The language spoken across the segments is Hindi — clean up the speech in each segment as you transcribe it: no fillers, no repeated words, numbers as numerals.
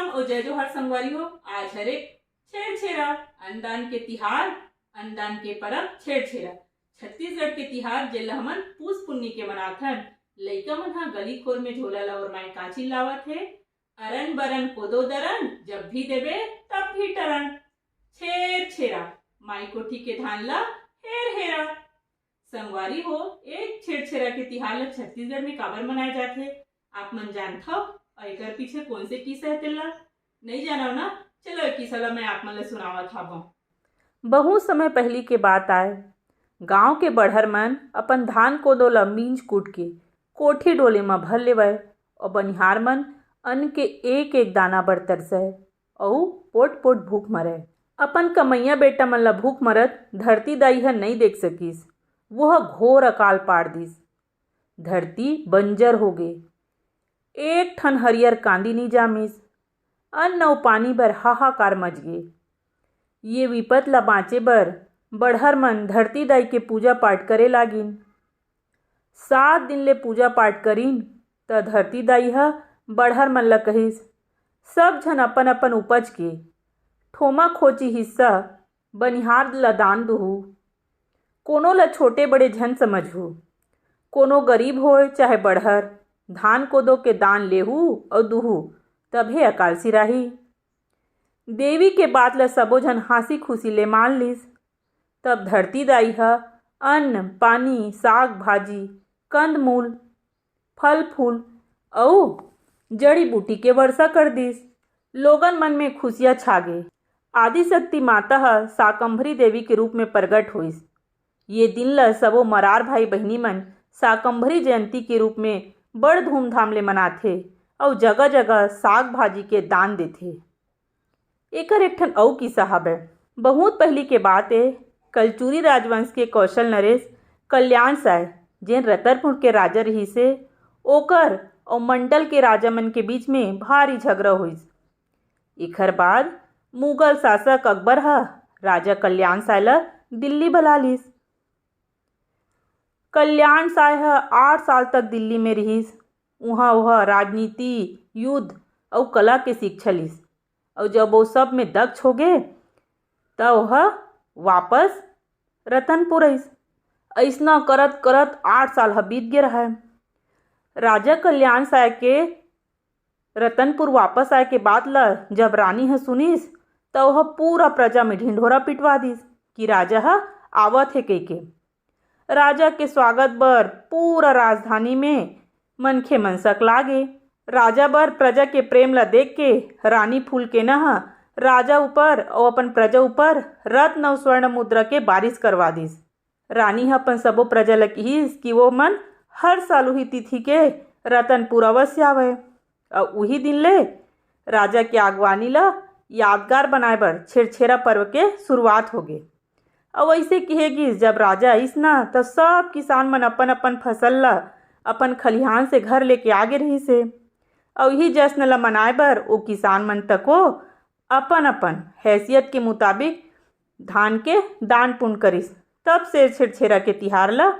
राम और जय जोहार संगवारी हो। आज हरे छेरछेरा अन्नदान के तिहार, अन्नदान के परब छेरछेरा। छत्तीसगढ़ के तिहार जेला हमन पूस पुन्नी के मनाथन। लइका मन हा गली खोर में झोला ला और माई काची लावत है। अरन बरन कोदो दरन, जब भी देबे तब भी टरन। छेरछेरा माई कोठी के धान ला हेर हेरा। संगवारी हो, एक छेरछेरा के तिहार ला छत्तीसगढ़ में काबर मनाए जाथे आप मन जानथव? और एकर पीछे कौन से किस्सा है तेला नहीं जानो ना? चलो एक किस्सा ला मैं आप मन ला सुनावत हूँ। बहुत समय पहली के बात आए, गांव के बड़हर मन अपन धान कोदो ला मींज कूट के कोठी डोले में भर लेवय और बनिहार मन अन्न के एक एक दाना बर तरसय और पोट पोट भूख मरय। अपन कमैया बेटा मन ला भूख मरत धरती दाई ह नहीं देख सकिस। वह घोर अकाल पाड़ दिस। धरती बंजर हो गे। एक ठन हरियर कांदी नहीं जामिस। अन्न और पानी बर हाहाकार मच गे। ये विपत ला बाँचे बर बड़हर मन धरती दाई के पूजा पाठ करे लागिन। 7 दिन ले पूजा पाठ करीन त धरती दाई ह बड़हर मन ला कहिस, सब झन अपन अपन उपज के ठोमा खोची हिस्सा बनिहार ला दान दुहु। कोनो ला छोटे बड़े झन समझहु। कोनो गरीब होय चाहे बड़हर, धान कोदो के दान लेहू और दुहू, तभे अकाल सिराही। देवी के बात ला सबो झन हंसी खुशी ले मान लिस। तब धरती दाई ह अन्न पानी, साग भाजी, कंद मूल, फल फूल और जड़ी बूटी के वर्षा कर दिस। लोगन मन में खुशियाँ छागे। आदिशक्ति माता ह शाकंभरी देवी के रूप में प्रगट होइस। ये दिन ला सबो मरार भाई बहिनी मन शाकंभरी जयंती के रूप में बड़ धूमधाम ले मनाथे और जगह जगह साग भाजी के दान देथे। एकर एक ठन अउ किस्सा हवे। बहुत पहली के बात है, कलचुरी राजवंश के कौशल नरेश कल्याण साय जेन रतनपुर के राजा रहिसे, ओकर और मंडल के राजा मन के बीच में भारी झगड़ा होइस। एकर बाद मुगल शासक अकबर ह राजा कल्याण साय ला दिल्ली बुला लिस। कल्याण साय ह 8 साल तक दिल्ली में रहिस। उहाँ वह राजनीति, युद्ध और कला के शिक्षा लिस और जब वो सब में दक्ष हो गए तब वह वापस रतनपुर आइस। ऐसना करत करत 8 साल ह बीत गे रहा। राजा कल्याण साय के रतनपुर वापस आए के बाद ला जब रानी ह सुनिस तो वह पूरा प्रजा में ढिंढोरा पिटवा दिस कि राजा ह आवत है कहिके। राजा के स्वागत बर पूरा राजधानी में मनखे मन सकला गे। राजा बर प्रजा के प्रेम ला देख के रानी फूल के न राजा ऊपर और अपन प्रजा ऊपर रत्न और स्वर्ण मुद्रा के बारिश करवा दिस। रानी ह अपन सबो प्रजा ला कहिस कि वो मन हर साल उही तिथि के रतनपुर अवश्य आवे और उही दिन ले राजा के आगवानी ला यादगार बनाए बर छेरछेरा पर्व के शुरुआत हो गए। और वैसे कहेगी जब राजा आइस ना तब सब किसान मन अपन अपन फसल ला अपन खलिहान से घर लेके आगे रहिसे और यही जश्न ला मनाए बर वो किसान मन तको अपन अपन हैसियत के मुताबिक धान के दान पुण्य करिस। तब से छेरछेरा के तिहार ला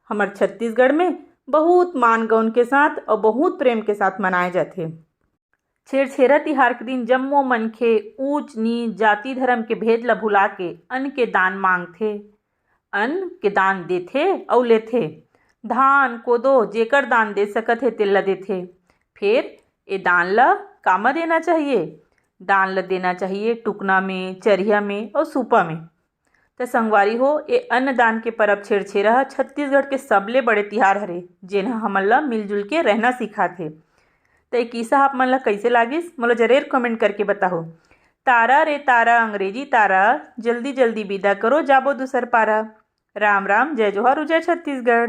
हमार छत्तीसगढ़ में बहुत मान गौन के साथ और बहुत प्रेम के साथ मनाए जाथे। छेरछेरा तिहार के दिन जम्मो मनखे ऊंच नीच जाति धर्म के भेद ला भुला के अन्न के दान मांगथे, अन्न के दान देथे और लेथे। धान कोदो जेकर दान दे सकत है तेला देथे। फिर ये दान ला कामा देना चाहिए? दान ला देना चाहिए टुकना में, चरिया में और सूपा में। तो संगवारी हो, ये अन्नदान के परब छेरछेरा छत्तीसगढ़ के सबले बड़े तिहार हरे जेन हमन ला मिलजुल के रहना सिखाथे। तो ये किस्सा आप मन ला कैसे लागिस मोला जरूर कमेंट करके बताओ। तारा रे तारा अंग्रेजी तारा, जल्दी जल्दी विदा करो जाबो दूसर पारा। राम राम, जय जोहार, जय छत्तीसगढ़।